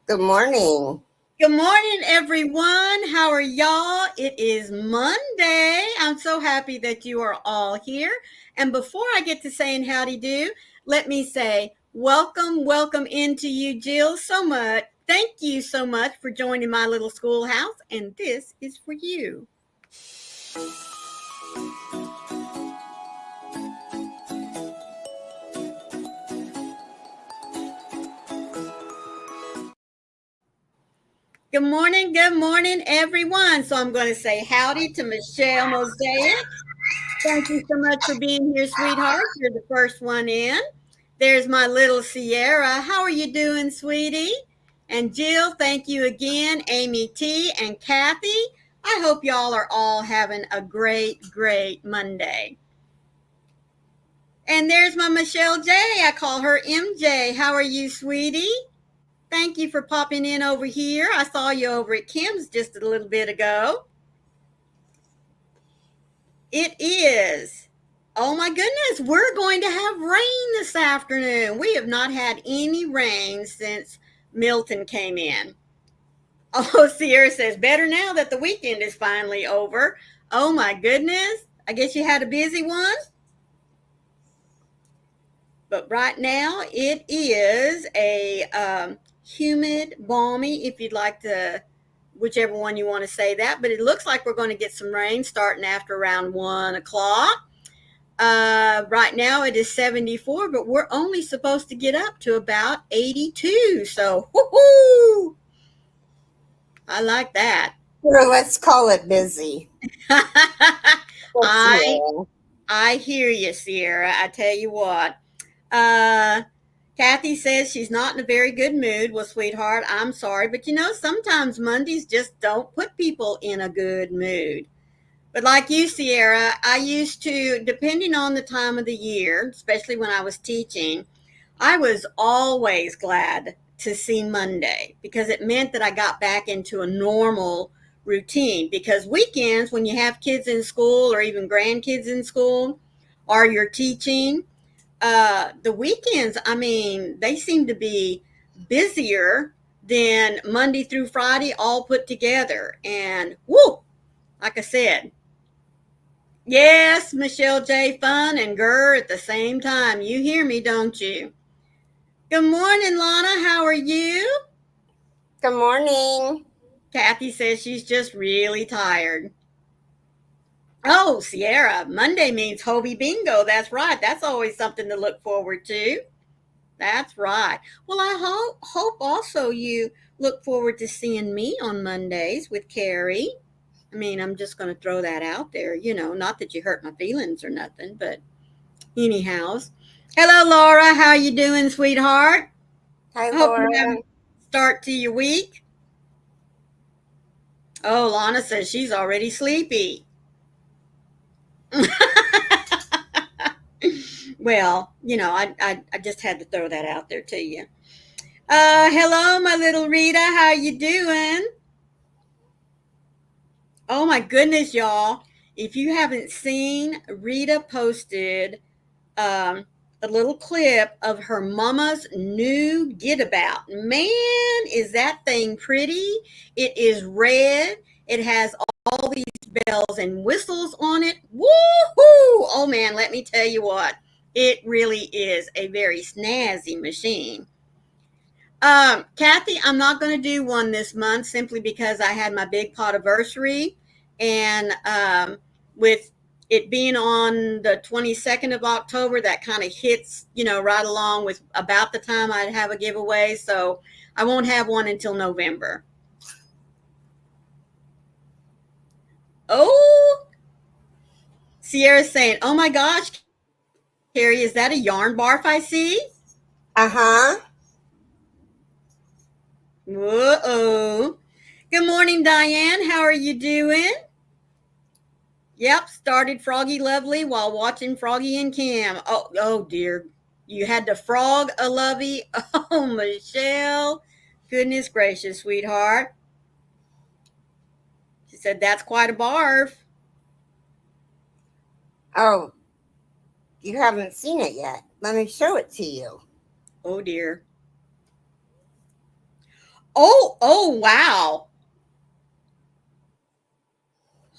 Good morning. Good morning, everyone. How are y'all? It is Monday. I'm so happy that you are all here. And before I get to saying howdy do, let me say welcome into you, Jill, so much. Thank you so much for joining my little schoolhouse. And this is for you. Good morning, everyone. So I'm going to say howdy to Michelle Mosaic. Thank you so much for being here, sweetheart. You're the first one in. There's my little Sierra. How are you doing, sweetie? And Jill, thank you again. Amy T and Kathy. I hope y'all are all having a great Monday. And there's my Michelle J. I call her MJ. How are you, sweetie? Thank you for popping in over here. I saw you over at Kim's just a little bit ago. It is. Oh my goodness, we're going to have rain this afternoon. We have not had any rain since Milton came in. Oh, Sierra says, better now that the weekend is finally over. Oh my goodness. I guess you had a busy one. But right now it is a humid, balmy, if you'd like to, whichever one you want to say that. But it looks like we're going to get some rain starting after around 1 o'clock. Right now it is 74, but we're only supposed to get up to about 82. So, woohoo! I like that. Or let's call it busy. That's I me. I hear you, Sierra. I tell you what. Uh, Kathy says she's not in a very good mood. Well, sweetheart, I'm sorry, but sometimes Mondays just don't put people in a good mood. But like you, Sierra, I used to, depending on the time of the year, especially when I was teaching, I was always glad to see Monday because it meant that I got back into a normal routine. Because weekends, when you have kids in school or even grandkids in school, or you're teaching, the weekends, I mean, they seem to be busier than Monday through Friday all put together. And whoo, like I said, yes, Michelle J. Fun and Gurr at the same time. You hear me, don't you? Good morning, Lana. How are you? Good morning. Kathy says she's just really tired. Oh, Sierra, Monday means Hobie Bingo. That's right. That's always something to look forward to. That's right. Well, I hope also you look forward to seeing me on Mondays with Carrie. I mean, I'm just going to throw that out there. Not that you hurt my feelings or nothing, but anyhow. Hello, Laura. How you doing, sweetheart? Hi, I hope Laura. you're having a start to your week. Oh, Lana says she's already sleepy. Well, I just had to throw that out there to you. Hello, my little Rita. How you doing? Oh my goodness, y'all! If you haven't seen, Rita posted um, a little clip of her mama's new get about. Man, is that thing pretty? It is red. It has all these bells and whistles on it. Woohoo! Oh man, let me tell you what. It really is a very snazzy machine. Kathy, I'm not going to do one this month simply because I had my big pot anniversary, and with it being on the 22nd of October, that kind of hits, right along with about the time I'd have a giveaway. So I won't have one until November. Oh, Sierra's saying, "Oh my gosh, Carrie, is that a yarn barf I see?" Uh-huh. Whoa. Good morning, Diane. How are you doing? Yep, started Froggy Lovely while watching Froggy and Cam. Oh dear. You had to frog a lovey. Oh, Michelle. Goodness gracious, sweetheart. She said, that's quite a barf. Oh, you haven't seen it yet. Let me show it to you. Oh, dear. Oh, wow.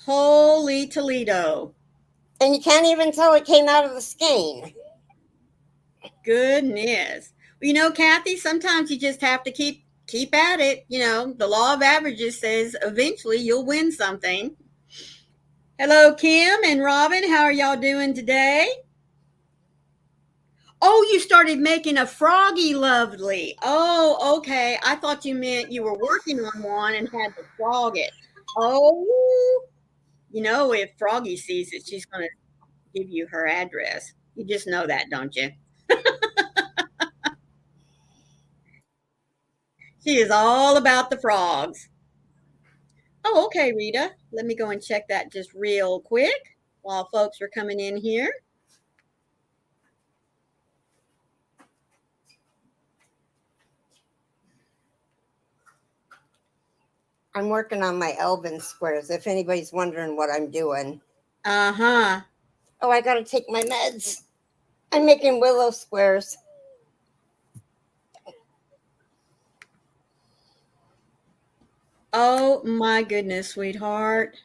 Holy Toledo. And you can't even tell it came out of the skein. Goodness. Well, Kathy, sometimes you just have to keep at it. The law of averages says eventually you'll win something. Hello, Kim and Robin. How are y'all doing today? Oh, you started making a Froggy Lovely. Oh, okay. I thought you meant you were working on one and had to frog it. Oh, if Froggy sees it, she's going to give you her address. You just know that, don't you? She is all about the frogs. Oh, okay, Rita. Let me go and check that just real quick while folks are coming in here. I'm working on my Elvin squares, if anybody's wondering what I'm doing. Uh-huh. Oh, I got to take my meds. I'm making willow squares. Oh, my goodness, sweetheart.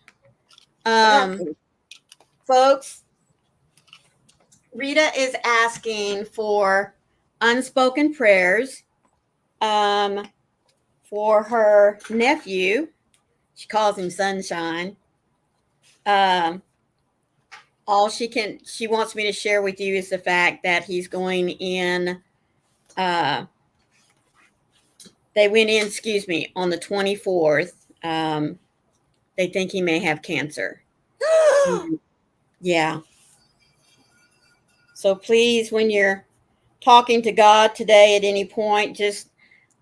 What Folks, Rita is asking for unspoken prayers for her nephew. She calls him Sunshine. All she wants me to share with you is the fact that he's going in. They went in, on the 24th. They think he may have cancer. Yeah. So please, when you're talking to God today at any point, just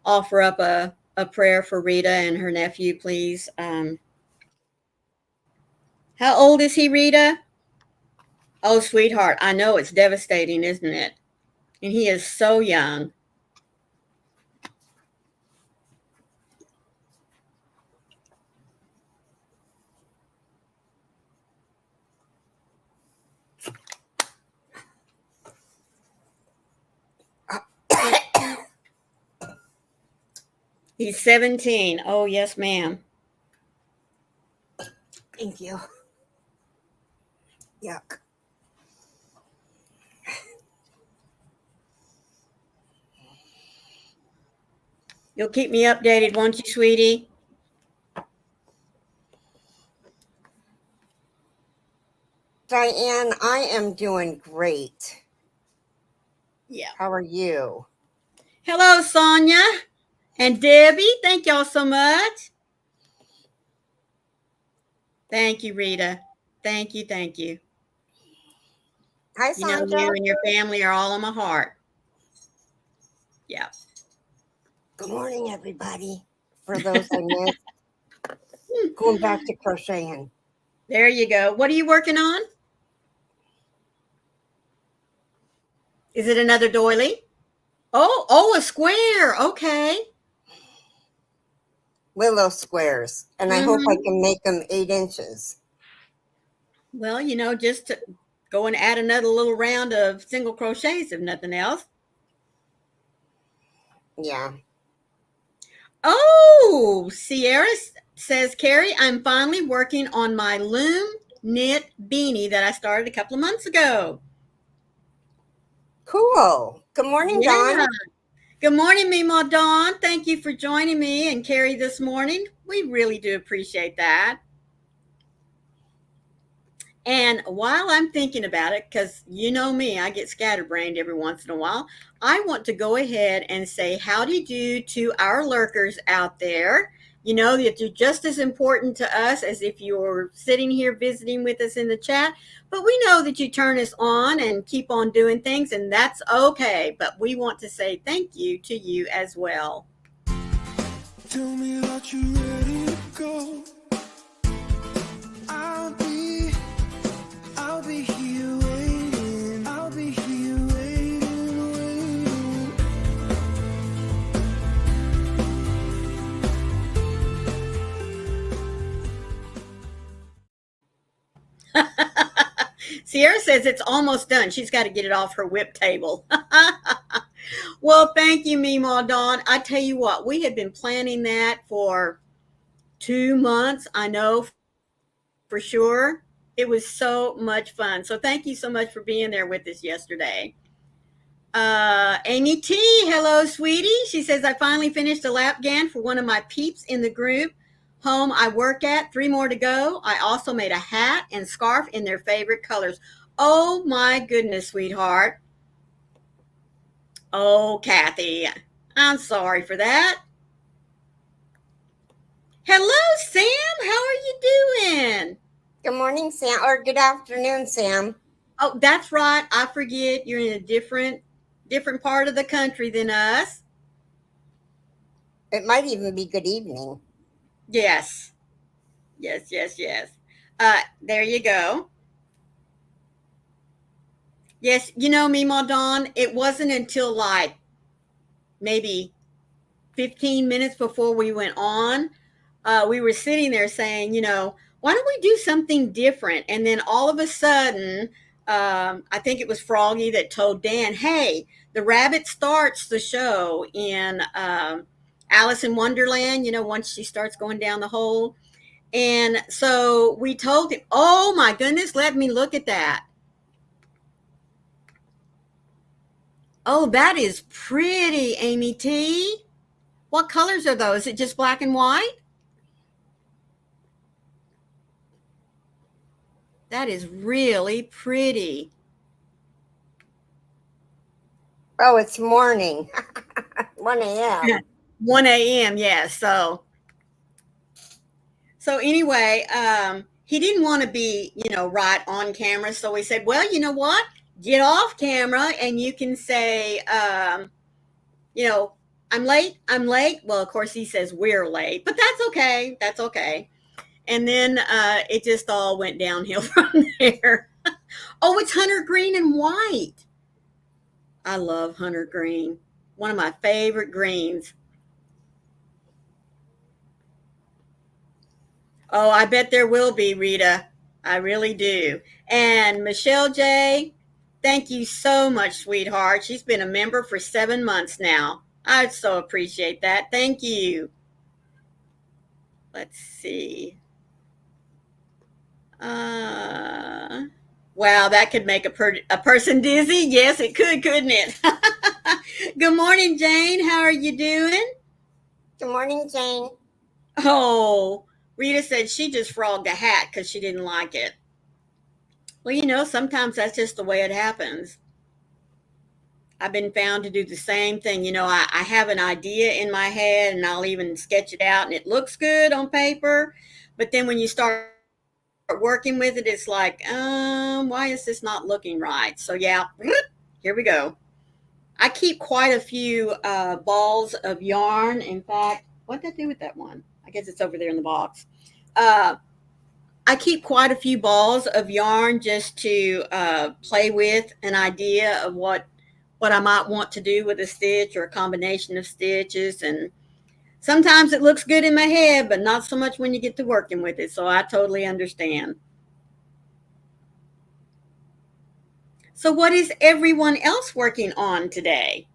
offer up a prayer for Rita and her nephew, please. How old is he, Rita? Oh, sweetheart, I know it's devastating, isn't it? And he is so young. He's 17. Oh, yes, ma'am. Thank you. Yuck. You'll keep me updated, won't you, sweetie? Diane, I am doing great. Yeah. How are you? Hello, Sonia and Debbie. Thank y'all so much. Thank you, Rita. Thank you. Thank you. Hi, Sandra. You and your family are all on my heart. Yeah. Good morning, everybody. For those I missed, going back to crocheting. There you go. What are you working on? Is it another doily? Oh, a square. Okay. Willow squares, and I hope I can make them 8 inches. Well, just to go and add another little round of single crochets, if nothing else. Yeah. Oh, Sierra says, Carrie, I'm finally working on my loom knit beanie that I started a couple of months ago. Cool. Good morning, Dawn. Good morning, Mima Dawn. Thank you for joining me and Carrie this morning. We really do appreciate that. And while I'm thinking about it, because you know me, I get scatterbrained every once in a while, I want to go ahead and say howdy do to our lurkers out there. You know that you're just as important to us as if you're sitting here visiting with us in the chat. But we know that you turn us on and keep on doing things, and that's okay. But we want to say thank you to you as well. Tell me that you're ready to go. I'll be here waiting. I'll be here waiting, waiting. Sierra says it's almost done. She's got to get it off her whip table. Well, thank you, Meemaw Dawn. I tell you what, we had been planning that for 2 months. I know for sure. It was so much fun. So thank you so much for being there with us yesterday. Amy T, hello, sweetie. She says, I finally finished a lap gan for one of my peeps in the group home I work at. 3 more to go. I also made a hat and scarf in their favorite colors. Oh my goodness, sweetheart. Oh, Kathy, I'm sorry for that. Hello, Sam. How are you doing? Good morning, Sam, or good afternoon, Sam. Oh, that's right. I forget you're in a different part of the country than us. It might even be good evening. Yes. Yes, yes, yes. There you go. Yes, you know me, Dawn, it wasn't until like maybe 15 minutes before we went on, we were sitting there saying, why don't we do something different? And then all of a sudden, I think it was Froggy that told Dan, hey, the rabbit starts the show in Alice in Wonderland, once she starts going down the hole. And so we told him, oh my goodness, let me look at that. Oh, that is pretty, Amy T. What colors are those? Is it just black and white? That is really pretty. Oh, it's morning. 1 a.m. 1 a.m. Yes. So anyway, he didn't want to be, right on camera. So we said, well, you know what? Get off camera and you can say, I'm late. I'm late. Well, of course, he says we're late, but that's okay. That's okay. And then it just all went downhill from there. Oh, it's hunter green and white. I love hunter green. One of my favorite greens. Oh, I bet there will be, Rita. I really do. And Michelle J., thank you so much, sweetheart. She's been a member for 7 months now. I so appreciate that. Thank you. Let's see. Wow, that could make a person dizzy. Yes, it could, couldn't it? Good morning, Jane. How are you doing? Good morning, Jane. Oh, Rita said she just frogged a hat because she didn't like it. Well, sometimes that's just the way it happens. I've been found to do the same thing. I have an idea in my head and I'll even sketch it out and it looks good on paper. But then when you start working with it, it's like, why is this not looking right? So yeah, here we go. I keep quite a few balls of yarn. In fact, what did I do with that one? I guess it's over there in the box. I keep quite a few balls of yarn just to play with an idea of what I might want to do with a stitch or a combination of stitches. And sometimes it looks good in my head, but not so much when you get to working with it. So I totally understand. So what is everyone else working on today?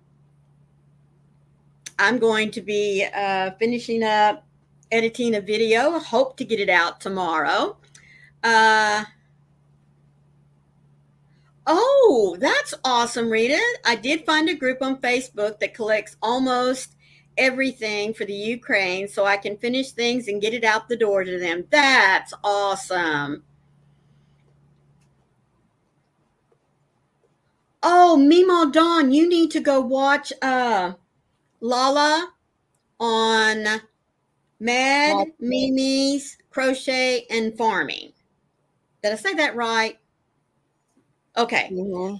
I'm going to be finishing up editing a video. Hope to get it out tomorrow. Oh, that's awesome, Rita. I did find a group on Facebook that collects almost everything for the Ukraine so I can finish things and get it out the door to them. That's awesome. Oh, Meemaw Dawn, you need to go watch Lala on Mad Mimi's Crochet and Farming. Did I say that right? Okay. Mm-hmm.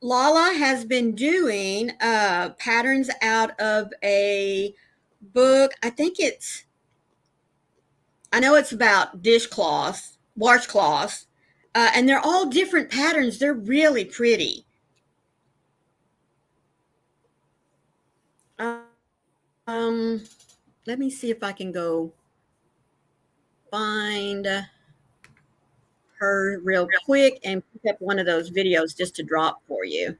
Lala has been doing patterns out of a book. I know it's about dishcloths, washcloths, and they're all different patterns. They're really pretty. Let me see if I can go find her real quick and pick up one of those videos just to drop for you.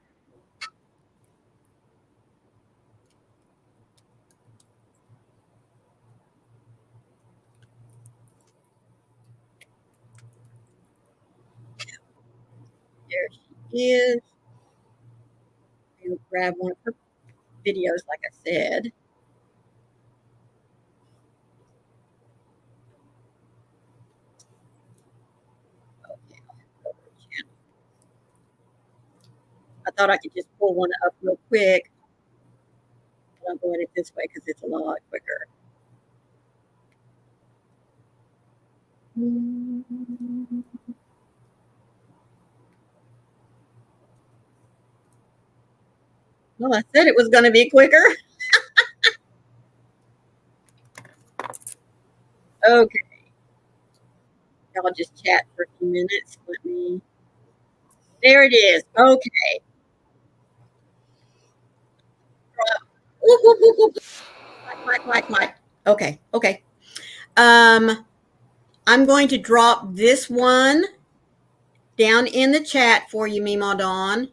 There she is. We'll grab one of her videos, like I said. Okay, I'll go to her channel. I thought I could just pull one up real quick. But I'm doing it this way because it's a lot quicker. Well, I said it was going to be quicker. Okay, I'll just chat for a few minutes. Let me. There it is. Okay. Whoop, whoop, whoop, whoop. Quack. Okay. I'm going to drop this one down in the chat for you, Mima Dawn.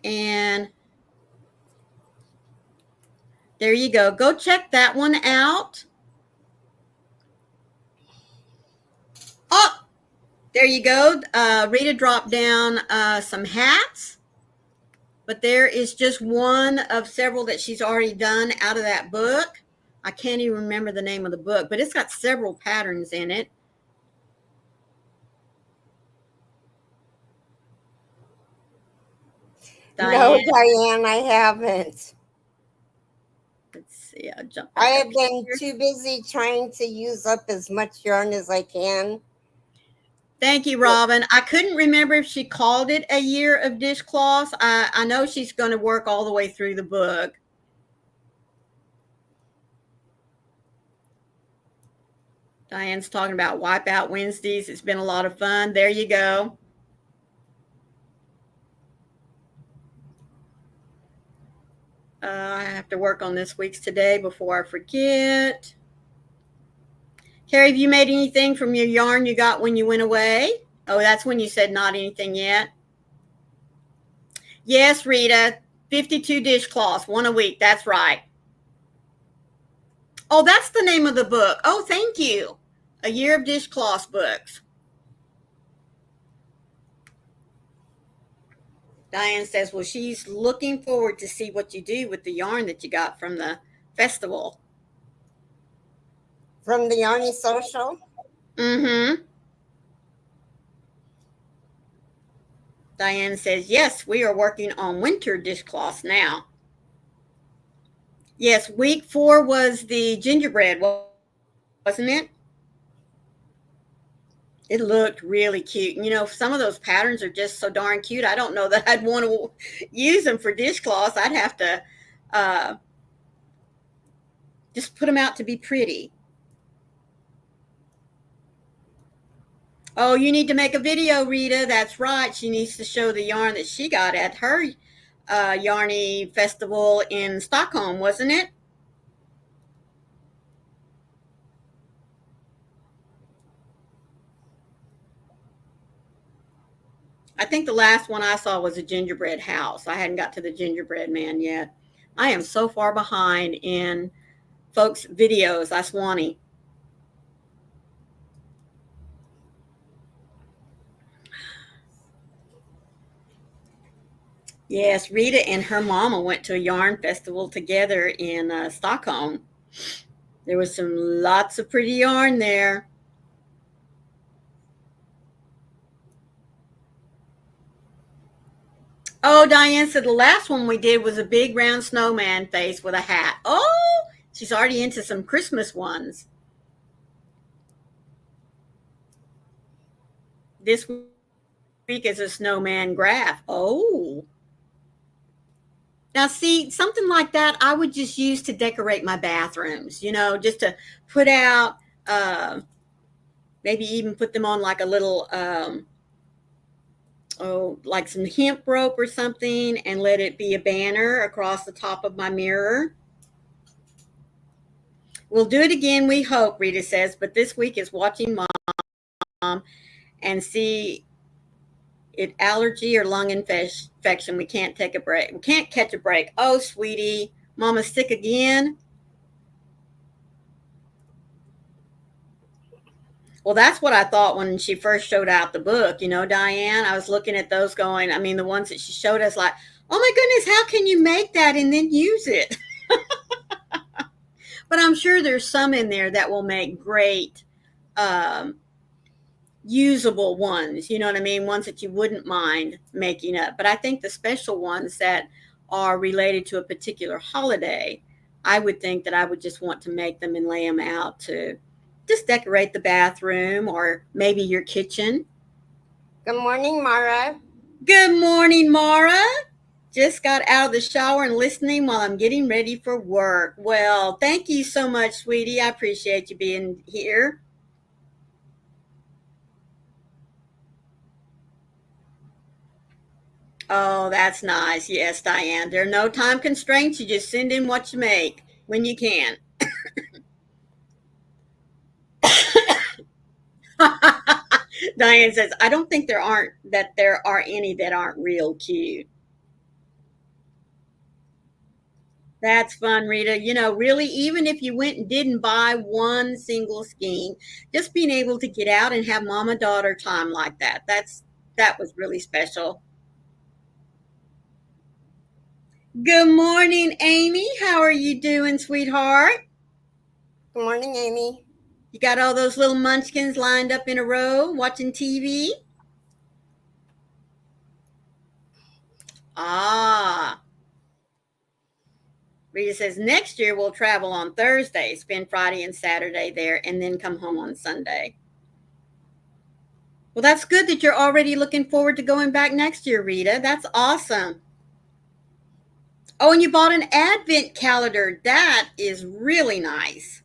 And there you go. Go check that one out. Oh, there you go. Rita dropped down some hats. But there is just one of several that she's already done out of that book. I can't even remember the name of the book, but it's got several patterns in it. No, Diane, I haven't. Let's see. I'll jump I back have up been here. too busy trying to use up as much yarn as I can. Thank you, Robin. I couldn't remember if she called it a year of dishcloths. I know she's going to work all the way through the book. Diane's talking about Wipeout Wednesdays. It's been a lot of fun. There you go. I have to work on this week's today before I forget. Carrie, have you made anything from your yarn you got when you went away? Oh, that's when you said not anything yet. Yes, Rita, 52 dishcloths, one a week. That's right. Oh, that's the name of the book. Oh, thank you. A Year of Dishcloths books. Diane says, well, she's looking forward to see what you do with the yarn that you got from the festival. From the Yarny Social? Mm-hmm. Diane says, yes, we are working on winter dishcloths now. Yes, week 4 was the gingerbread, wasn't it? It looked really cute. You know, some of those patterns are just so darn cute. I don't know that I'd want to use them for dishcloths. I'd have to just put them out to be pretty. Oh, you need to make a video, Rita. That's right. She needs to show the yarn that she got at her Yarny festival in Stockholm, wasn't it? I think the last one I saw was a gingerbread house. I hadn't got to the gingerbread man yet. I am so far behind in folks' videos. I swanny. Yes, Rita and her mama went to a yarn festival together in Stockholm. There was lots of pretty yarn there. Oh, Diane said the last one we did was a big round snowman face with a hat. Oh, she's already into some Christmas ones. This week is a snowman graph. Oh. Now, see, something like that I would just use to decorate my bathrooms, you know, just to put out, maybe even put them on like a little, like some hemp rope or something, and let it be a banner across the top of my mirror. We'll do it again, we hope, Rita says, but this week is watching Mom and see it allergy or lung infection. We can't take a break. We can't catch a break. Oh, sweetie, Mama's sick again. Well, that's what I thought when she first showed out the book, Diane. I was looking at those going, I mean, the ones that she showed us, like, oh my goodness, how can you make that and then use it? But I'm sure there's some in there that will make great um, usable ones, you know what I mean? Ones that you wouldn't mind making up. But I think the special ones that are related to a particular holiday, I would think that I would just want to make them and lay them out to just decorate the bathroom or maybe your kitchen. Good morning, Mara. Good morning, Mara. Just got out of the shower and listening while I'm getting ready for work. Well, thank you so much, sweetie. I appreciate you being here. Oh, that's nice. Yes, Diane. There are no time constraints. You just send in what you make when you can. Diane says, I don't think there are any that aren't real cute. That's fun, Rita. Really, even if you went and didn't buy one single skein, just being able to get out and have mama daughter time like that was really special. Good morning, Amy. How are you doing, sweetheart? Good morning, Amy. You got all those little munchkins lined up in a row watching TV? Ah. Rita says next year we'll travel on Thursday, spend Friday and Saturday there, and then come home on Sunday. Well, that's good that you're already looking forward to going back next year, Rita. That's awesome. Oh, and you bought an advent calendar. That is really nice.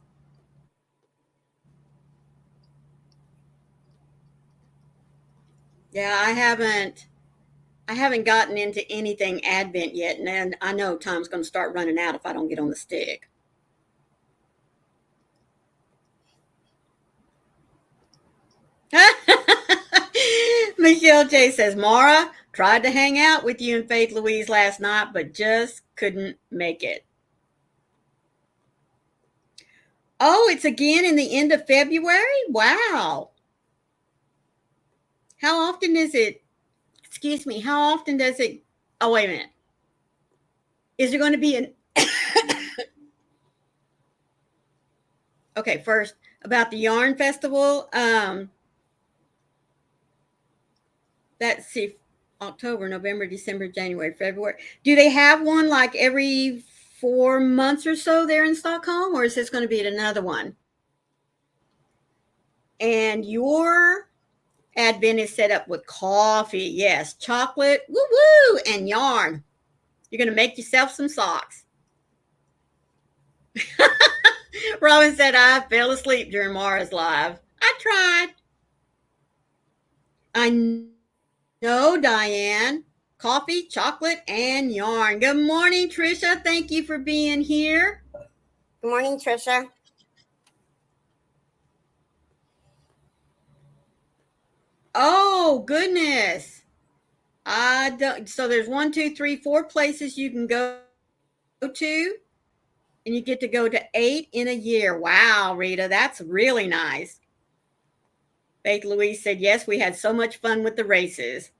Yeah, I haven't gotten into anything advent yet, and I know time's going to start running out if I don't get on the stick. Michelle J says, Mara, tried to hang out with you and Faith Louise last night, but just couldn't make it. Oh, it's again in the end of February? Wow. How often is it? Excuse me. How often does it? Oh, wait a minute. Is there going to be an. Okay, first, about the yarn festival. Let's see, October, November, December, January, February. Do they have one like every 4 months or so there in Stockholm, or is this going to be at another one? And your advent is set up with coffee, yes, chocolate, woo woo, and yarn. You're going to make yourself some socks. Robin said, I fell asleep during Mara's live. I tried. I know, Diane. Coffee, chocolate, and yarn. Good morning, Trisha. Thank you for being here. Good morning, Trisha. Oh, goodness. I don't. So there's 1, 2, 3, 4 places you can go to, and you get to go to 8 in a year. Wow, Rita, that's really nice. Faith Louise said, yes, we had so much fun with the races.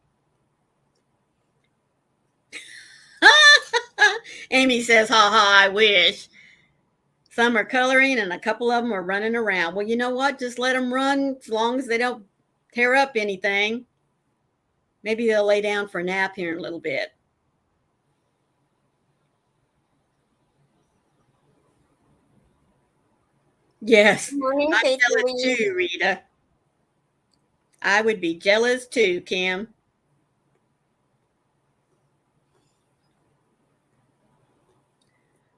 Amy says, ha ha, I wish. Some are coloring and a couple of them are running around. Well, you know what? Just let them run as long as they don't tear up anything. Maybe they'll lay down for a nap here in a little bit. Yes, Good morning, I'm Faith jealous Louise. too, Rita. I would be jealous too, Kim.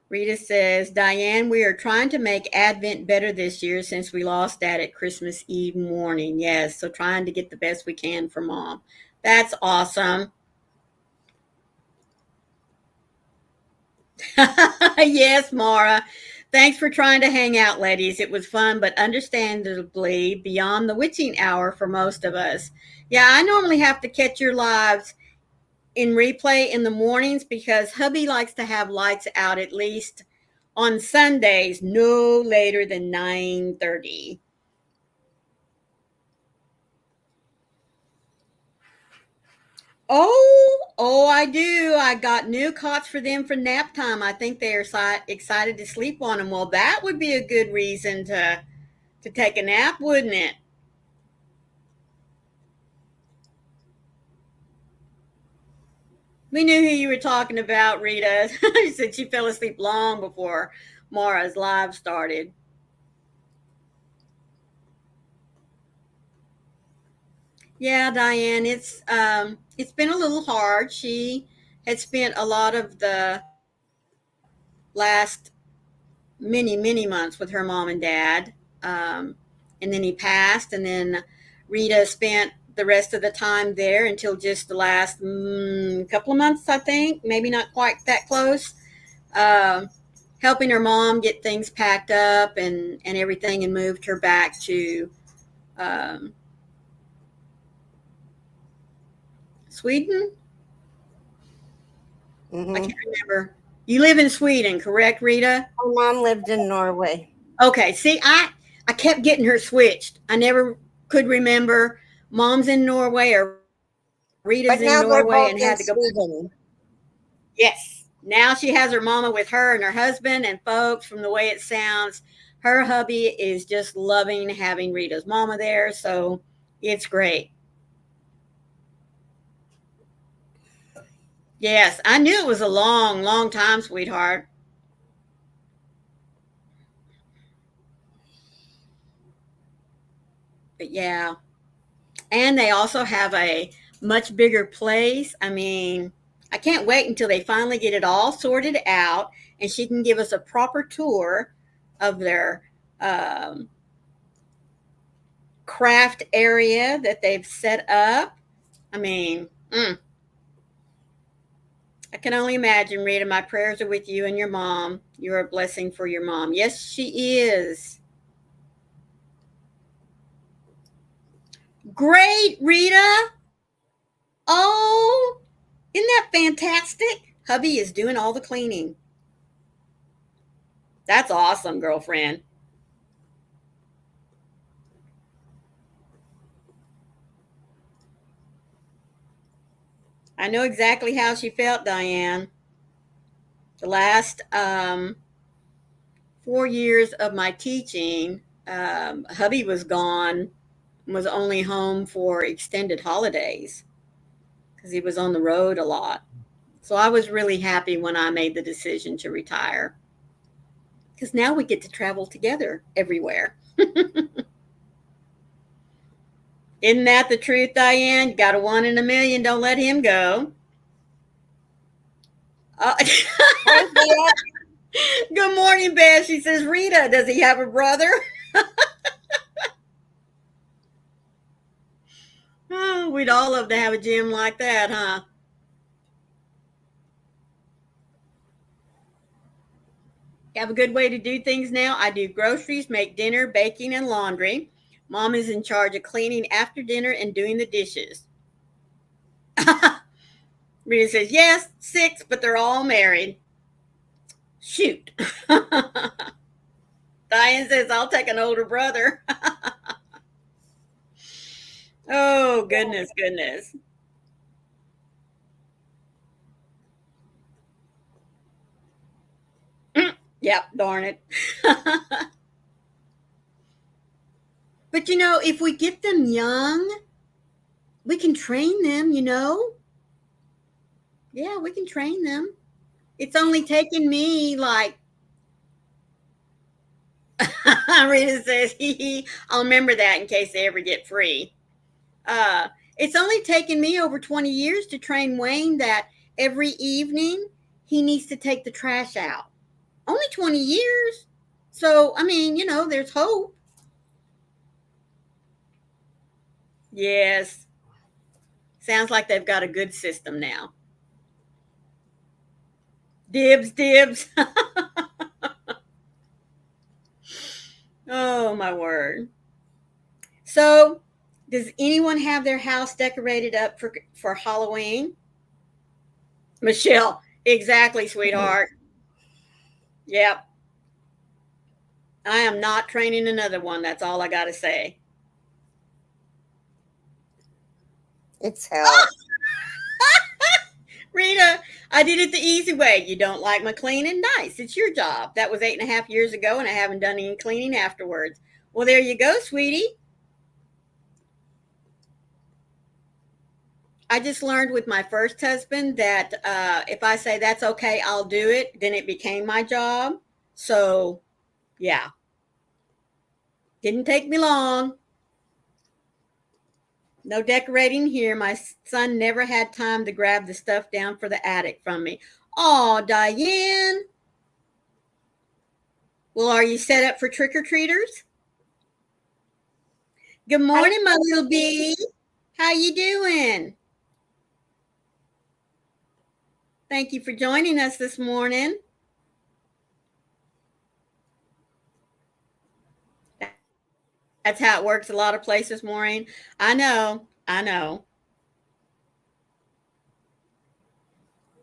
Rita says, Diane, we are trying to make Advent better this year since we lost Dad at Christmas Eve morning. Yes, so trying to get the best we can for Mom. That's awesome. Yes, Mara. Thanks for trying to hang out, ladies. It was fun, but understandably beyond the witching hour for most of us. Yeah, I normally have to catch your lives in replay in the mornings because hubby likes to have lights out at least on Sundays no later than 9:30. Oh, I do. I got new cots for them for nap time. I think they are excited to sleep on them. Well, that would be a good reason to take a nap, wouldn't it? We knew who you were talking about, Rita. She said she fell asleep long before Mara's live started. Yeah, Diane, it's been a little hard. She had spent a lot of the last many months with her mom and dad, and then he passed, and then Rita spent the rest of the time there until just the last couple of months, I think, maybe not quite that close, uh, helping her mom get things packed up and everything, and moved her back to um, Sweden. I Hmm. can't remember. You live in Sweden, correct, Rita? My mom lived in Norway, Okay. See, I kept getting her switched. I never could remember mom's in Norway or Rita's but in now they're Norway, both and in had to go back. Sweden. Yes. Now she has her mama with her and her husband, and folks, from the way it sounds, her hubby is just loving having Rita's mama there. So it's great. Yes, I knew it was a long time, sweetheart. But yeah. And they also have a much bigger place. I mean, I can't wait until they finally get it all sorted out and she can give us a proper tour of their um, craft area that they've set up. I mean, I can only imagine, Rita. My prayers are with you and your mom. You're a blessing for your mom. Yes, she is. Great, Rita. Oh, isn't that fantastic? Hubby is doing all the cleaning. That's awesome, girlfriend. I know exactly how she felt, Diane. The last 4 years of my teaching, hubby was gone, was only home for extended holidays because he was on the road a lot. So I was really happy when I made the decision to retire because now we get to travel together everywhere. Isn't that the truth, Diane? Got a one in a million. Don't let him go. Uh, Hi, Beth. Good morning, Beth. She says, Rita, does he have a brother? Oh, we'd all love to have a gym like that, huh? Have a good way to do things now. I do groceries, make dinner, baking, and laundry. Mom is in charge of cleaning after dinner and doing the dishes. Rita says, yes, 6, but they're all married. Shoot. Diane says, I'll take an older brother. Oh, goodness, goodness. Yep, darn it. But if we get them young, we can train them. Yeah, we can train them. It's only taken me like Rita says, I'll remember that in case they ever get free. It's only taken me over 20 years to train Wayne that every evening he needs to take the trash out. Only 20 years. So, I mean, there's hope. Yes. Sounds like they've got a good system now. Dibs, dibs. Oh, my word. So, does anyone have their house decorated up for Halloween? Michelle, exactly, sweetheart. Yep. I am not training another one. That's all I got to say. It's hell. Rita, I did it the easy way. You don't like my cleaning? Nice. It's your job. That was 8.5 years ago, and I haven't done any cleaning afterwards. Well, there you go, sweetie. I just learned with my first husband that if I say that's okay, I'll do it, then it became my job. So, yeah. Didn't take me long. No decorating here. My son never had time to grab the stuff down for the attic from me. Oh, Diane. Well, are you set up for trick-or-treaters? Good morning, my little bee. How you doing? Thank you for joining us this morning. That's how it works a lot of places, Maureen. I know.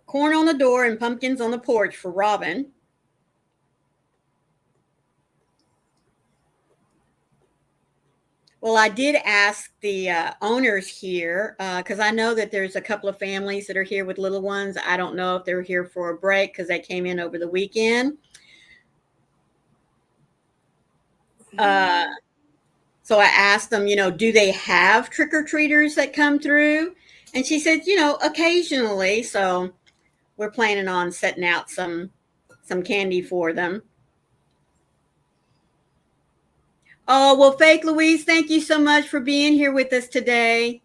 Corn on the door and pumpkins on the porch for Robin. Well, I did ask the owners here because I know that there's a couple of families that are here with little ones. I don't know if they're here for a break because they came in over the weekend. So I asked them, do they have trick-or-treaters that come through? And she said, occasionally. So we're planning on setting out some candy for them. Oh, well, Fake Louise, thank you so much for being here with us today.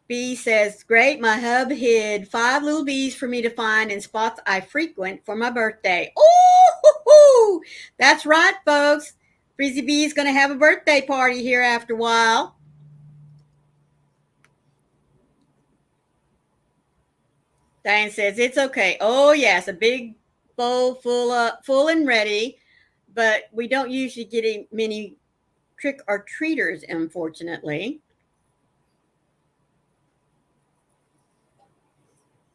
B says, great, my hub hid 5 little bees for me to find in spots I frequent for my birthday. Oh, that's right, folks. Frizzy Bee is going to have a birthday party here after a while. Diane says, it's okay. Oh, yes, a big bowl full and ready, but we don't usually get many trick-or-treaters, unfortunately.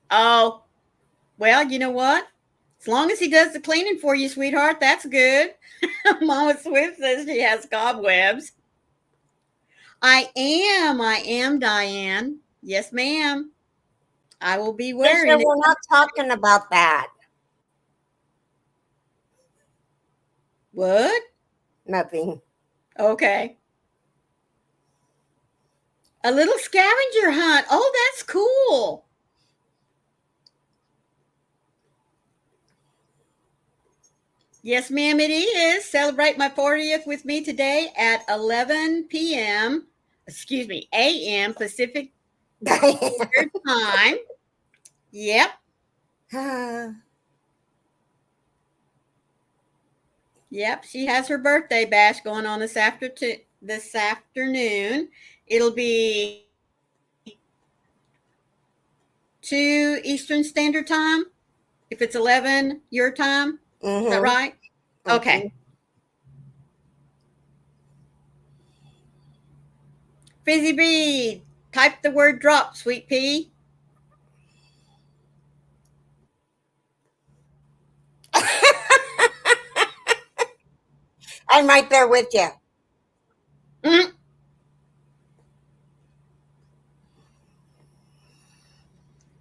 Oh, well, you know what? As long as he does the cleaning for you, sweetheart, that's good. Mama Swift says she has cobwebs. I am, Diane. Yes, ma'am. I will be wearing it. We're not talking about that. What? Nothing. Okay. A little scavenger hunt. Oh, that's cool. Yes, ma'am, it is. Celebrate my 40th with me today at 11 p.m. a.m. Pacific Standard Time. Yep. Yep, she has her birthday bash going on this afternoon. It'll be 2 Eastern Standard Time. If it's 11 your time. Mm-hmm. Is that right? Okay. Frizzy Bee, type the word drop, sweet pea. I'm right there with you. Mm-hmm.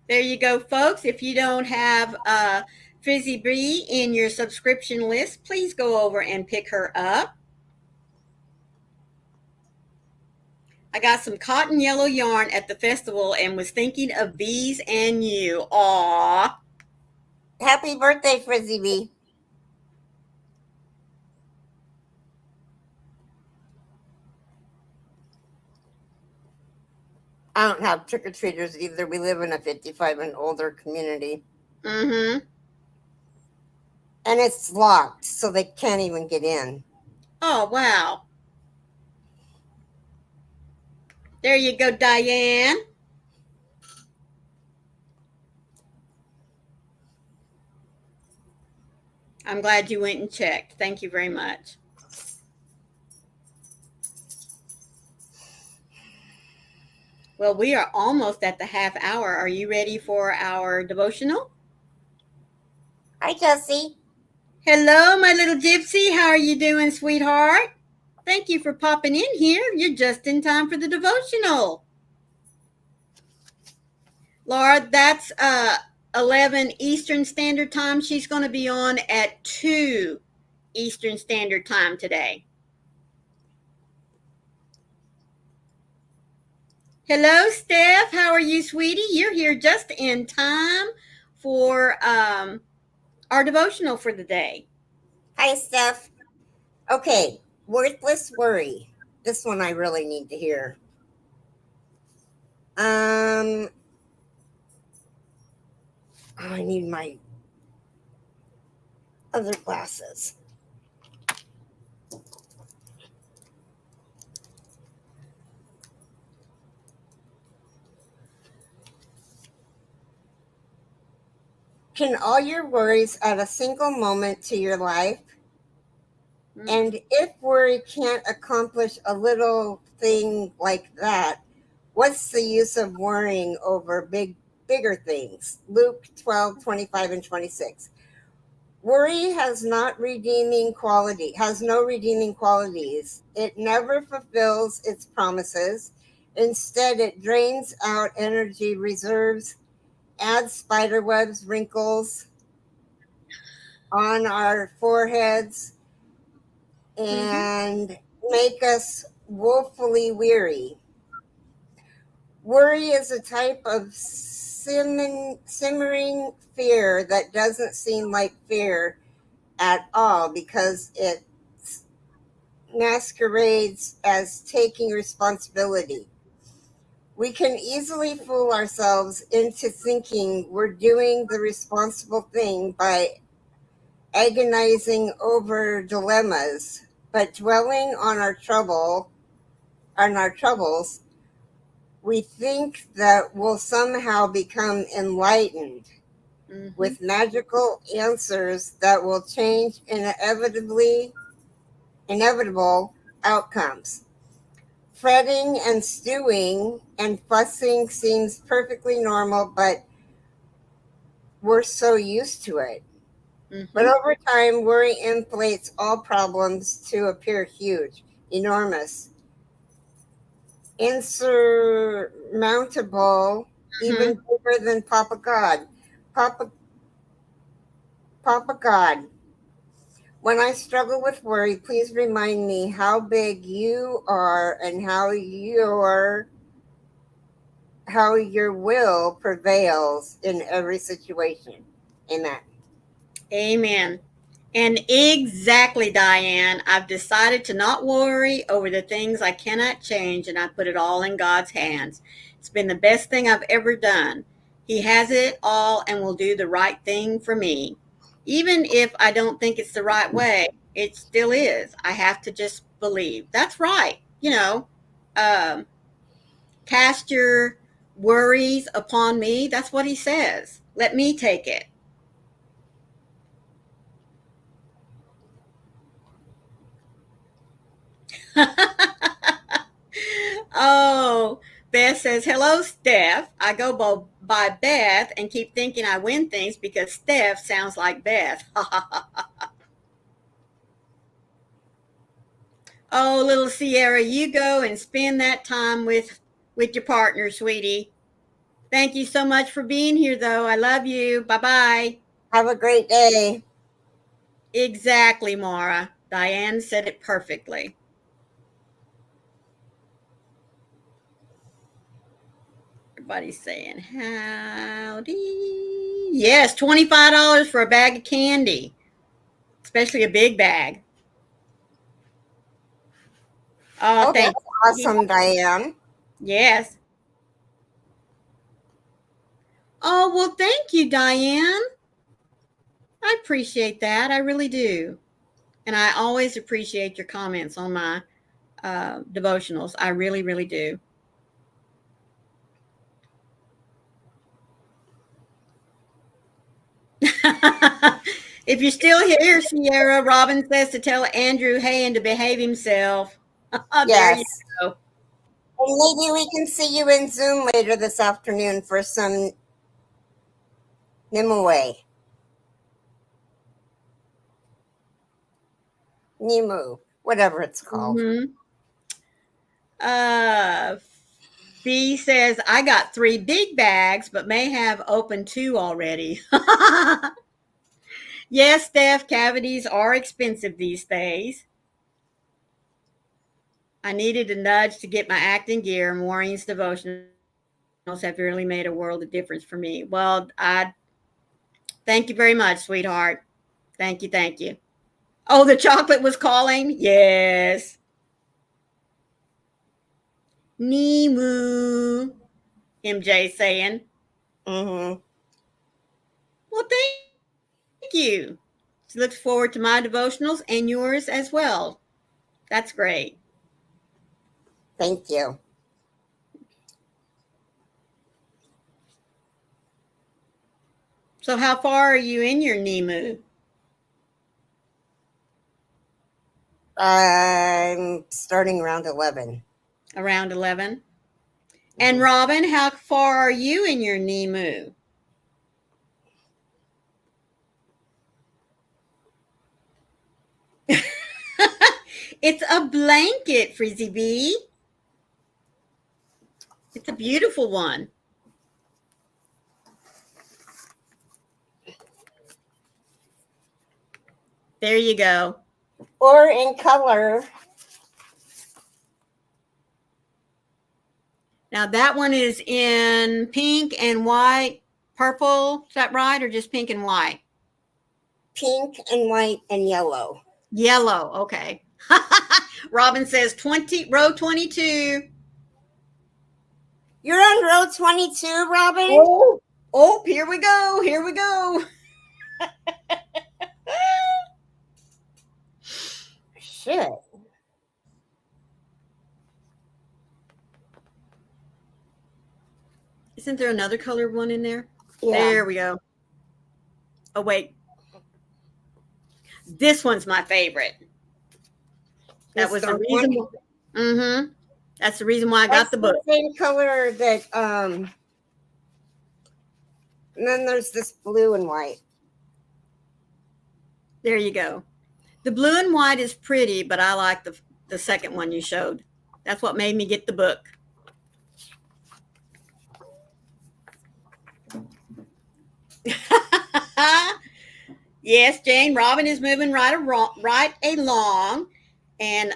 There you go, folks. If you don't have Frizzy Bee in your subscription list, please go over and pick her up. I got some cotton yellow yarn at the festival and was thinking of bees and you. Aw. Happy birthday, Frizzy Bee. I don't have trick-or-treaters either. We live in a 55 and older community. Mm-hmm. And it's locked, so they can't even get in. Oh, wow. There you go, Diane. I'm glad you went and checked. Thank you very much. Well, we are almost at the half hour. Are you ready for our devotional? Hi, Jessie. Hello, my little gypsy. How are you doing, sweetheart? Thank you for popping in here. You're just in time for the devotional. Laura, that's 11 Eastern Standard Time. She's going to be on at 2 Eastern Standard Time today. Hello, Steph. How are you, sweetie? You're here just in time for our devotional for the day. Hi, Steph. Okay, worthless worry. This one I really need to hear. I need my other glasses. Can all your worries add a single moment to your life? And if worry can't accomplish a little thing like that, what's the use of worrying over bigger things? Luke 12:25 and 26. Worry has no redeeming qualities. It never fulfills its promises. Instead, it drains out energy reserves, adds spider webs, wrinkles on our foreheads, and make us woefully weary. Worry is a type of simmering fear that doesn't seem like fear at all because it masquerades as taking responsibility. We can easily fool ourselves into thinking we're doing the responsible thing by agonizing over dilemmas, but dwelling on our troubles, we think that we'll somehow become enlightened with magical answers that will change inevitable outcomes. Fretting and stewing and fussing seems perfectly normal, but we're so used to it. But over time, worry inflates all problems to appear huge, enormous, insurmountable, even bigger than Papa God. Papa God, when I struggle with worry, please remind me how big you are and how your will prevails in every situation. Amen. Amen. And exactly, Diane. I've decided to not worry over the things I cannot change, and I put it all in God's hands. It's been the best thing I've ever done. He has it all and will do the right thing for me. Even if I don't think it's the right way, it still is. I have to just believe. That's right. Um, cast your worries upon me. That's what he says. Let me take it. Oh, Beth says, hello, Steph. I go by Beth and keep thinking I win things because Steph sounds like Beth. Oh, little Sierra, you go and spend that time with your partner, sweetie. Thank you so much for being here, though. I love you. Bye bye. Have a great day. Exactly, Mara. Diane said it perfectly. Everybody's saying howdy. Yes, $25 for a bag of candy, especially a big bag. Oh, Oh, thank that's you. awesome, Diane. Yes. Oh, well, thank you, Diane. I appreciate that. I really do. And I always appreciate your comments on my devotionals. I really, really do. If you're still here, Sierra, Robin says to tell Andrew Hayen to behave himself. There you Yes. go. And maybe we can see you in Zoom later this afternoon for some Nimue. Nimu, whatever it's called. Mm-hmm. Uh, B says, I got 3 big bags, but may have opened 2 already. Yes, Steph, cavities are expensive these days. I needed a nudge to get my acting gear. Maureen's devotionals have really made a world of difference for me. Well, I thank you very much, sweetheart. Thank you, thank you. Oh, the chocolate was calling? Yes. Nemu, MJ saying. Mm-hmm. Well, thank you. She looks forward to my devotionals and yours as well. That's great. Thank you. So, how far are you in your Nemu? I'm starting around 11. Around 11. And Robin, how far are you in your Nemu? It's a blanket, Frizzy B. It's a beautiful one. There you go. Or in color. Now that one is in pink and white, purple. Is that right? Or just pink and white? Pink and white and yellow. Yellow. Okay. Robin says row 22. You're on row 22, Robin? Oh, here we go. Here we go. Shit. Isn't there another colored one in there? Yeah. There we go. Oh, wait. This one's my favorite. That It's was the the reason. Mm-hmm. That's the reason why I got the book. Same color that and then there's this blue and white. There you go. The blue and white is pretty, but I like the second one you showed. That's what made me get the book. Yes, Jane, Robin is moving right along, and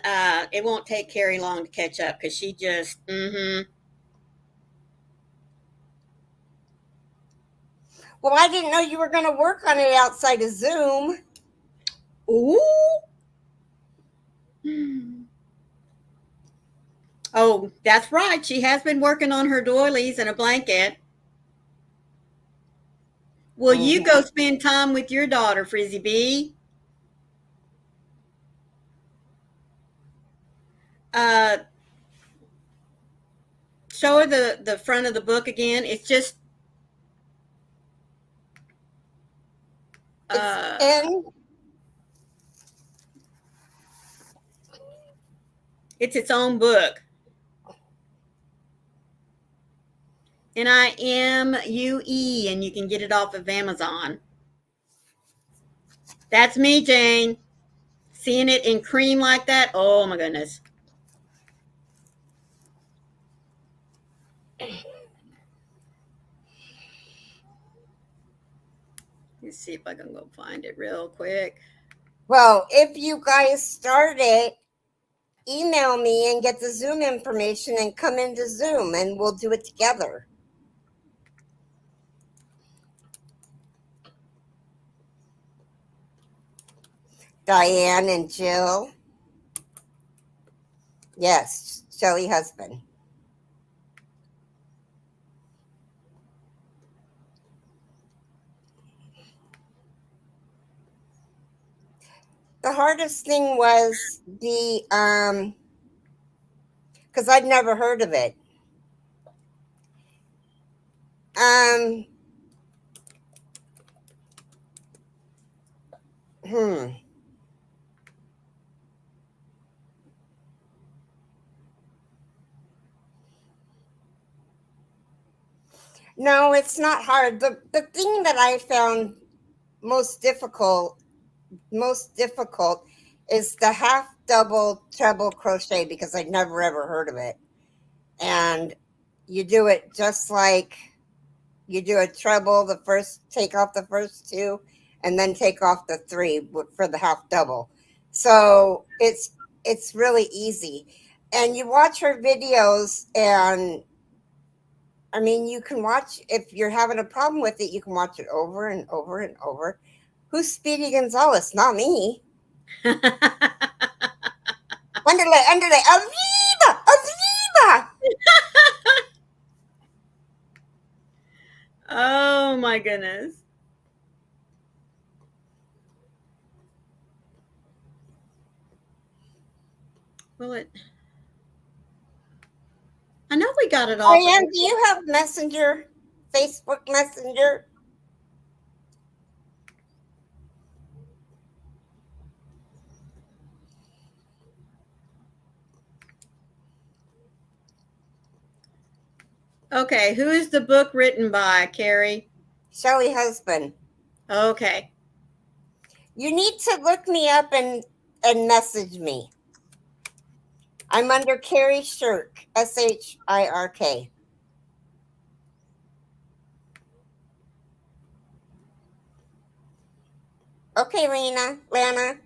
it won't take Carrie long to catch up because she just, Well, I didn't know you were going to work on it outside of Zoom. Ooh. Oh, that's right. She has been working on her doilies and a blanket. Will you go spend time with your daughter, Frizzy B? Show her the front of the book again. It's just it's its own book. NIMUE, and you can get it off of Amazon. That's me, Jane. Seeing it in cream like that, oh my goodness. Let's see if I can go find it real quick. Well, if you guys start it, email me and get the Zoom information and come into Zoom and we'll do it together. Diane and Jill. Yes, Shelly husband. The hardest thing was the because I'd never heard of it. No, it's not hard. The thing that I found most difficult is the half double treble crochet because I'd never ever heard of it. And you do it just like you do a treble. Take off the first two, and then take off the three for the half double. So it's really easy. And you watch her videos, and I mean, you can watch, if you're having a problem with it, you can watch it over and over and over. Who's Speedy Gonzalez? Not me. Underlay, Aviva, Aviva. Oh my goodness. Well, I know we got it all. Diane, do you have Messenger, Facebook Messenger? Okay, who is the book written by, Carrie? Shelley Husband. Okay. You need to look me up and message me. I'm under Carrie Shirk, Shirk. Okay, Lana.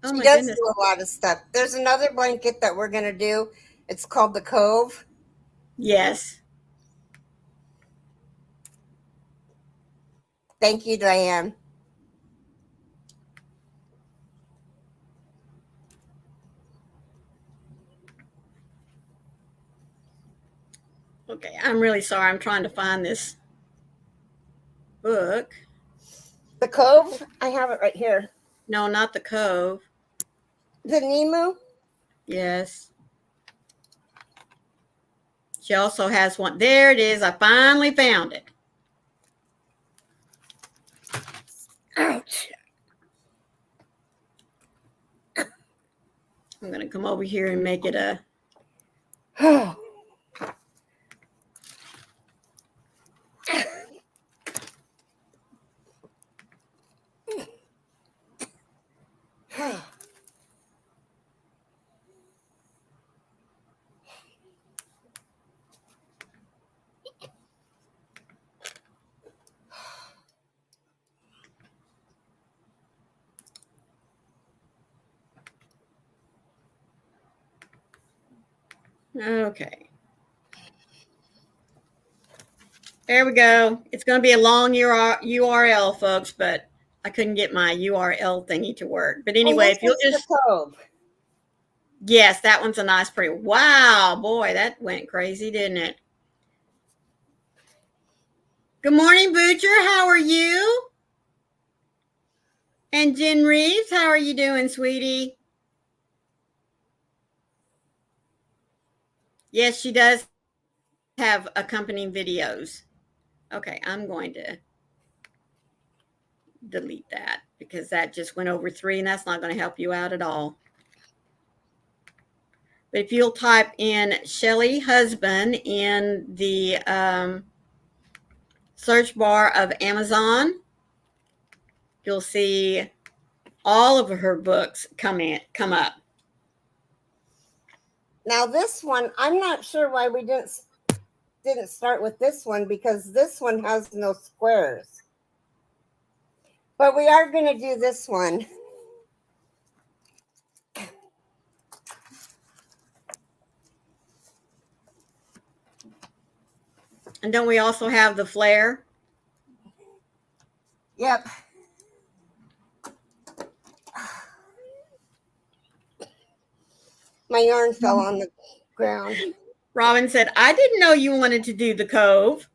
Oh She my does goodness. do a lot of stuff. There's another blanket that we're going to do. It's called the Cove. Yes. Thank you, Diane. Okay, I'm really sorry. I'm trying to find this book. The Cove? I have it right here. No, not the Cove. The Nemu? Yes. She also has one. There it is. I finally found it. Ouch. I'm going to come over here and make it a. Okay. There we go. It's going to be a long URL, folks, but I couldn't get my URL thingy to work. But anyway, if you'll just. The Cove. Yes, that one's a nice, pretty. Wow, boy, that went crazy, didn't it? Good morning, Butcher. How are you? And Jen Reeves, how are you doing, sweetie? Yes, she does have accompanying videos. Okay, I'm going to delete that because that just went over 3 and that's not going to help you out at all. But if you'll type in Shelley Husband in the search bar of Amazon, you'll see all of her books come up. Now this one, I'm not sure why we didn't start with this one, because this one has no squares. But we are going to do this one. And don't we also have the flare? Yep. My yarn fell on the ground. Robin said, I didn't know you wanted to do the Cove.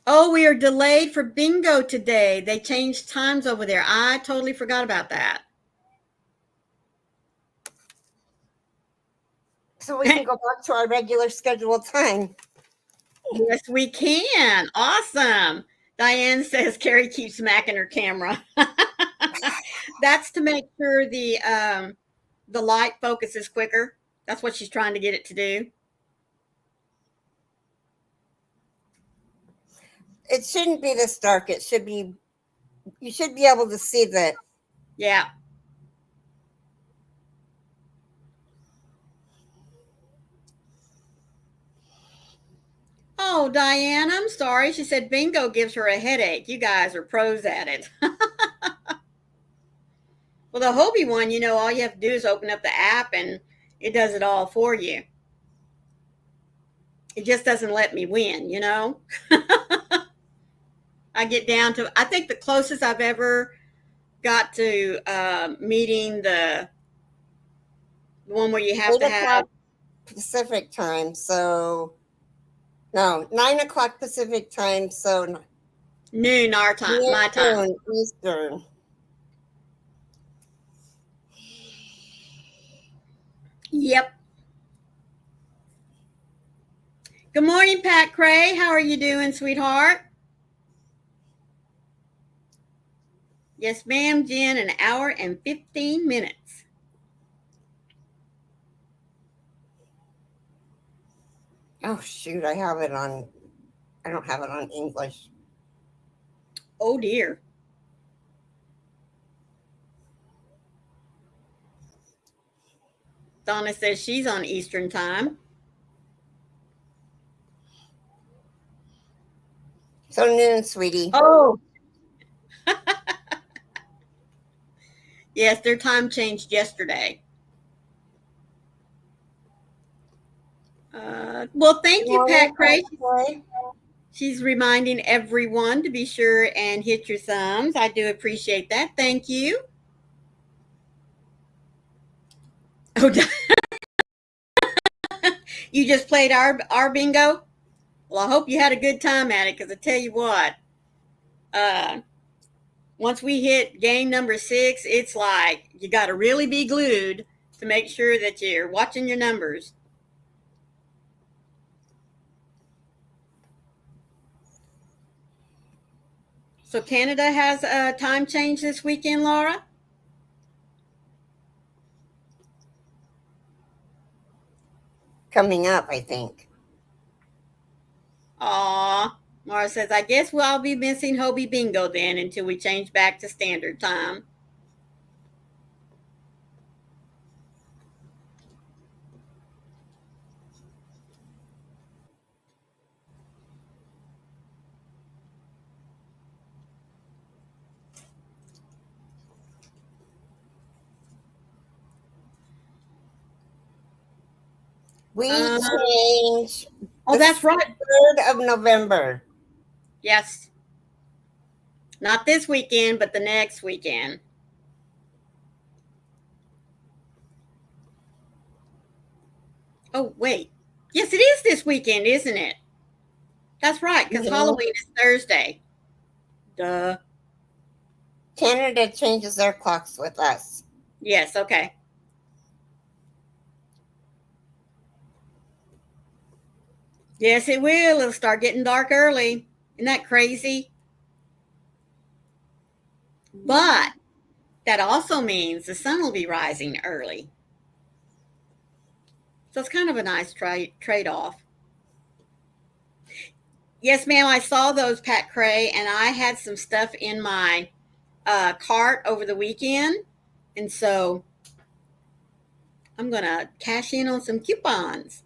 Oh, we are delayed for bingo today. They changed times over there. I totally forgot about that. So we can go back to our regular scheduled time. Yes, we can. Awesome. Diane says Carrie keeps smacking her camera. That's to make sure the light focuses quicker. That's what she's trying to get it to do. It shouldn't be this dark. It should be, you should be able to see that. Yeah. Oh, Diane, I'm sorry. She said bingo gives her a headache. You guys are pros at it. Well, the Hobie one, all you have to do is open up the app and it does it all for you. It just doesn't let me win. I get down to, I think the closest I've ever got to meeting the one where you have 8 to have o'clock Pacific time. So, no, 9 o'clock Pacific time. So, noon our time, my time. Eastern. Yep. Good morning, Pat Cray. How are you doing, sweetheart? Yes, ma'am, Jen, an hour and 15 minutes. Oh, shoot. I don't have it on English. Oh, dear. Donna says she's on Eastern time. So noon, sweetie. Oh. Yes, their time changed yesterday. Well, thank you, Pat Cray. She's reminding everyone to be sure and hit your thumbs. I do appreciate that. Thank you. Oh, you just played our bingo? Well, I hope you had a good time at it, because I tell you what, once we hit game number 6, it's like you got to really be glued to make sure that you're watching your numbers. So Canada has a time change this weekend, Laura? Coming up, I think. Aw. Laura says, I guess we'll be missing Hobie Bingo then until we change back to standard time. We change. Oh, that's right. 3rd of November. Yes. Not this weekend, but the next weekend. Oh, wait. Yes, it is this weekend, isn't it? That's right, because Halloween is Thursday. Duh. Canada changes their clocks with us. Yes, okay. Yes, it will. It'll start getting dark early. Isn't that crazy? But that also means the sun will be rising early. So it's kind of a nice trade-off. Yes, ma'am, I saw those, Pat Cray, and I had some stuff in my cart over the weekend. And so I'm going to cash in on some coupons.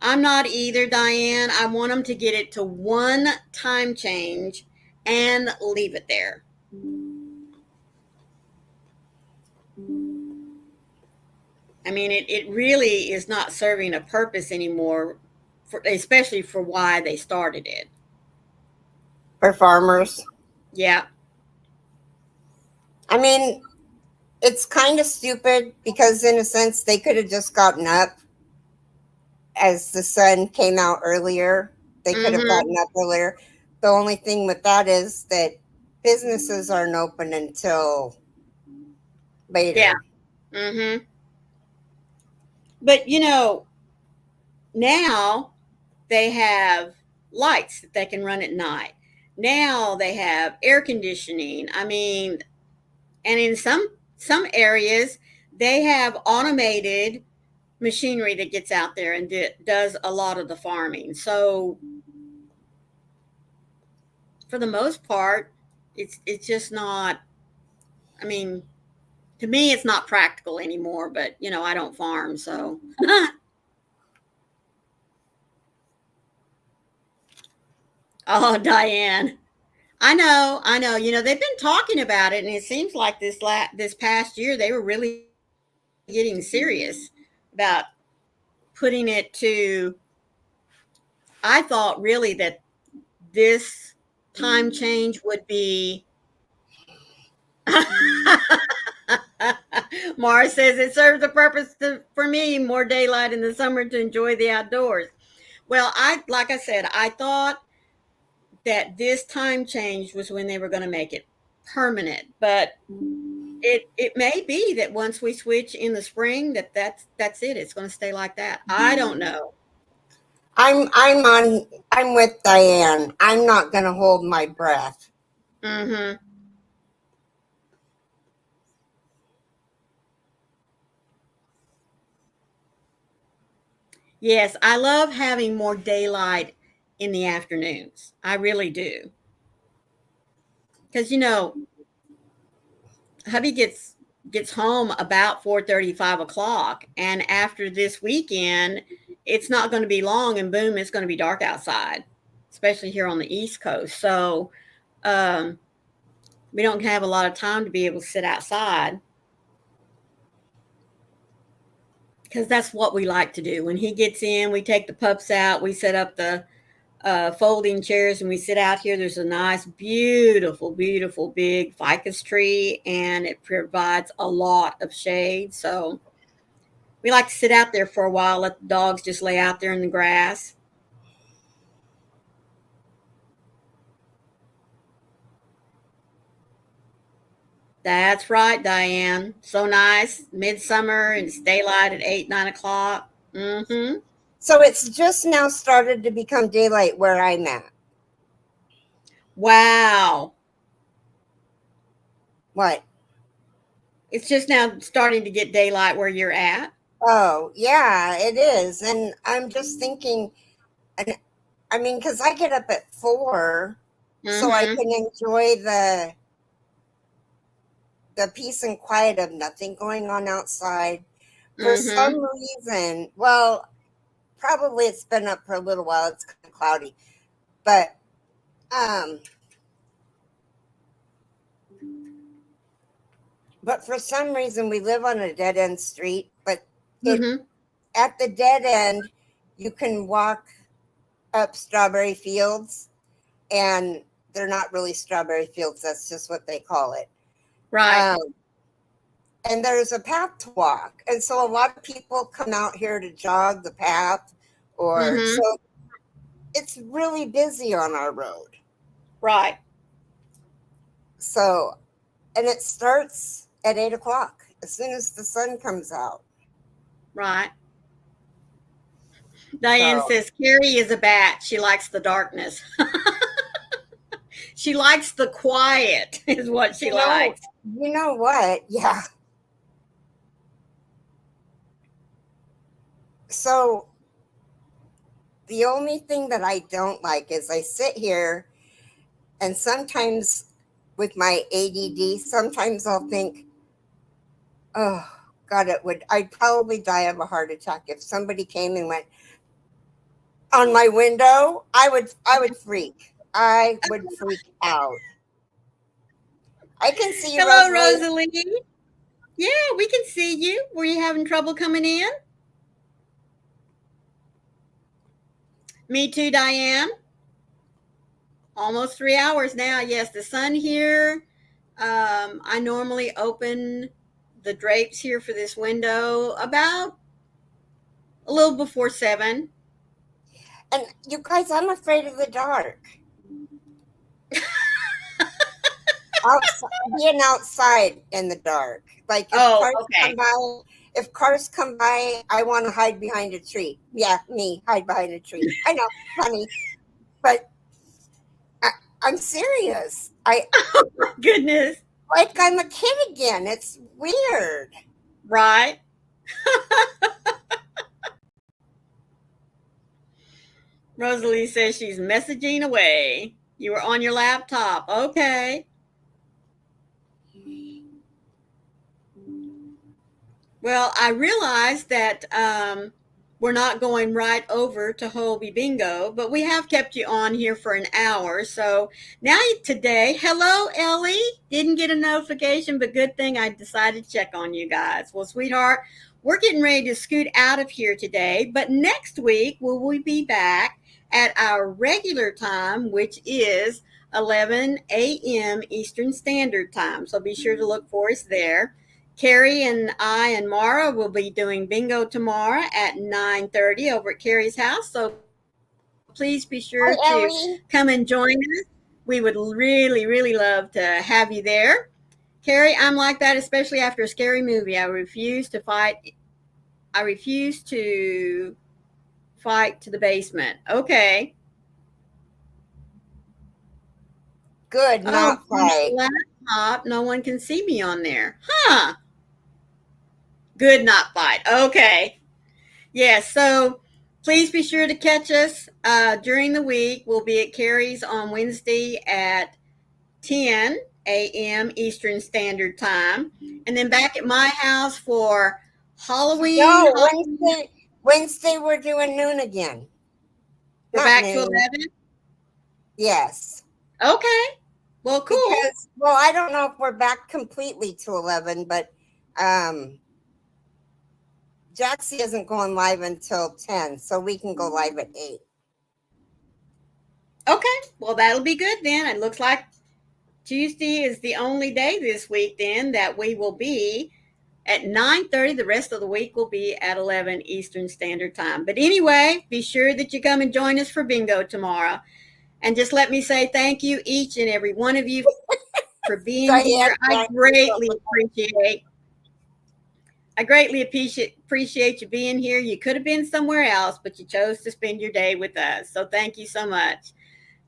I'm not either, Diane. I want them to get it to one time change and leave it there. I mean, it really is not serving a purpose anymore, especially for why they started it. For farmers. Yeah. I mean, it's kind of stupid because, in a sense, they could have just gotten up as the sun came out earlier. They could have gotten up earlier. The only thing with that is that businesses aren't open until later. Yeah. Mm-hmm. But, now they have lights that they can run at night. Now they have air conditioning. I mean, and in some areas, they have automated machinery that gets out there and does a lot of the farming. So for the most part, it's just not, I mean, to me, it's not practical anymore, but I don't farm, so. Oh, Diane. I know. You know, they've been talking about it, and it seems like this past year they were really getting serious about putting it to. I thought really that this time change would be. Mars says it serves a purpose for me, more daylight in the summer to enjoy the outdoors. Well, like I said, I thought that this time change was when they were going to make it permanent, but it may be that once we switch in the spring that's it. It's going to stay like that. I don't know. I'm with Diane. I'm not gonna hold my breath. Mhm. Yes, I love having more daylight in the afternoons. I really do. Cuz you know, hubby gets home about 4:30, 5 o'clock, and after this weekend it's not going to be long and boom, it's going to be dark outside, especially here on the East Coast. So um, we don't have a lot of time to be able to sit outside because that's what we like to do. When he gets in, we take the pups out, we set up the folding chairs, and we sit out here. There's a nice, beautiful, beautiful big ficus tree, and it provides a lot of shade. So we like to sit out there for a while, let the dogs just lay out there in the grass. That's right, Diane. So nice. Midsummer and it's daylight at 8, 9 o'clock. Mm-hmm. So it's just now started to become daylight where I'm at. Wow. What? It's just now starting to get daylight where you're at. Oh, yeah, it is. And I'm just thinking, and I mean, because I get up at 4 so I Mm-hmm. can enjoy the peace and quiet of nothing going on outside. For some Mm-hmm. reason, well, probably it's been up for a little while. It's kind of cloudy, but um, but for some reason we live on a dead end street. But it Mm-hmm. at the dead end, you can walk up strawberry fields, and they're not really strawberry fields. That's just what they call it. Right. Um, and there's a path to walk, and so a lot of people come out here to jog the path, or Mm-hmm. so it's really busy on our road. Right. So, and it starts at 8 o'clock as soon as the sun comes out. Right. Diane So, says Carrie is a bat. She likes the darkness. She likes the quiet, is what she you know, likes. you know what? Yeah. So the only thing that I don't like is I sit here and sometimes with my ADD, sometimes I'll think, oh God, I'd probably die of a heart attack if somebody came and went on my window. I would freak. I would freak out. I can see you, Hello, Rosalie. Rosalie. Yeah, we can see you. Were you having trouble coming in? Me too, Diane. Almost 3 hours now. Yes, the sun here. I normally open the drapes here for this window about a little before 7. And you guys, I'm afraid of the dark. Being outside in the dark. Like Oh, okay. if cars come by, I want to hide behind a tree. Yeah, me, hide behind a tree. I know, funny, but I, I'm serious. Goodness. Like I'm a kid again. It's weird. Right. Rosalie says she's messaging away. You were on your laptop. Okay. Well, I realized that we're not going right over to Holby Bingo, but we have kept you on here for an hour. So now today, hello, Ellie. Didn't get a notification, but good thing I decided to check on you guys. Well, sweetheart, we're getting ready to scoot out of here today, but next week will we be back at our regular time, which is 11 a.m. Eastern Standard Time. So be sure to look for us there. Carrie and I and Mara will be doing bingo tomorrow at 9:30 over at Carrie's house. So please be sure Hi, to Ellie. come and join us. We would really, really love to have you there. Carrie, I'm like that, especially after a scary movie. I refuse to fight to the basement. Okay. Good, Oh, not on my fight. laptop, no one can see me on there. Huh. Good, not fight. Okay. Yes. So please be sure to catch us during the week. We'll be at Carrie's on Wednesday at 10 a.m. Eastern Standard Time. And then back at my house for Halloween. No, Halloween. Wednesday we're doing noon again. We're Not back to noon. 11. Yes. Okay. Well, cool. Because, well, I don't know if we're back completely to 11, but Jaxie isn't going live until 10, so we can go live at 8. Okay. Well, that'll be good then. It looks like Tuesday is the only day this week then that we will be at 9:30. The rest of the week will be at 11 Eastern Standard Time. But anyway, be sure that you come and join us for bingo tomorrow. And just let me say thank you, each and every one of you, for being here. I greatly appreciate you being here. You could have been somewhere else, but you chose to spend your day with us. So thank you so much.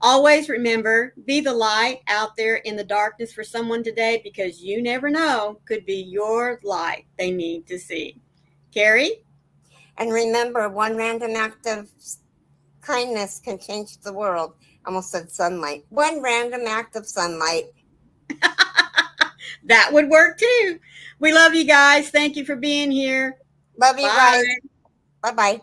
Always remember, be the light out there in the darkness for someone today, because you never know, could be your light they need to see. Carrie? And remember, one random act of kindness can change the world. I almost said sunlight. One random act of sunlight. That would work too. We love you guys. Thank you for being here. Love you Bye. guys. Bye-bye.